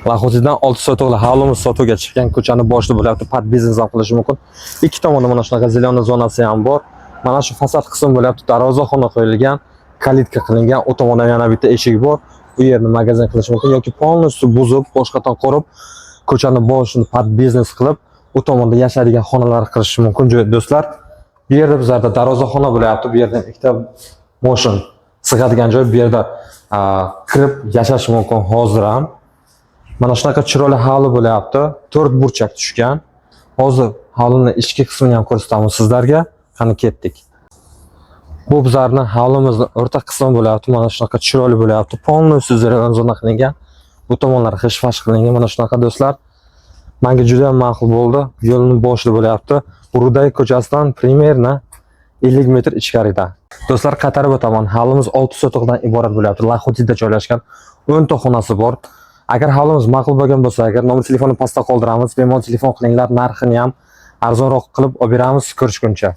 Laxotidan 6 sotuvli hovlimiz sotuvga chiqqan, ko'chani boshida bo'lyapti, pad biznes ham qilish mumkin. Ikki tomonda mana shunaqa zelena zonasi ham bor. Mana shu fasad qismi bo'lyapti, darvozaxona qo'yilgan, kalitka qilingan, u tomonda yana bitta eshik bor. Bu yerni magazin qilish mumkin yoki polностью buzib, boshqadan qurib, ko'chani boshini pad biznes qilib, u tomonda yashaydigan xonalar qilish mumkin do'stlar. Bu yerda bizlarda darvozaxona bo'lyapti. Bu yerda ikkita motion sig'adigan joy, bu yerda kirib yashash mumkin hozir ham. Mana shunaqa chiroyli hovli bo'lyapti. 4 burchak tushgan. Hozir hovlining ichki qismini ham ko'rsatamiz sizlarga. Qani ketdik. Bu bizlarning hovlimizning o'rta qismi bo'lyapti. Mana shunaqa chiroyli bo'lyapti. Polностью zelena zona qilingan. Bu tomonlar g'ish-fash qilingan. Mana shunaqa do'stlar. Menga juda ham ma'qul bo'ldi. Yo'lning boshida bo'lyapti. Buruday ko'chasidan примерно 50 metr ichkarida. Do'stlar, qaytarib o'taman. Hovlimiz 6 sotuvdan iborat bo'lyapti. Laxotida joylashgan 10 ta xonasi bor. Agar hovlimiz ma'qul bo'lgan bo'lsa, agar nomer telefonni pastda qoldiramiz, bemalol telefon qilinglar, narxini ham arzonroq qilib olib beramiz. Ko'rishguncha.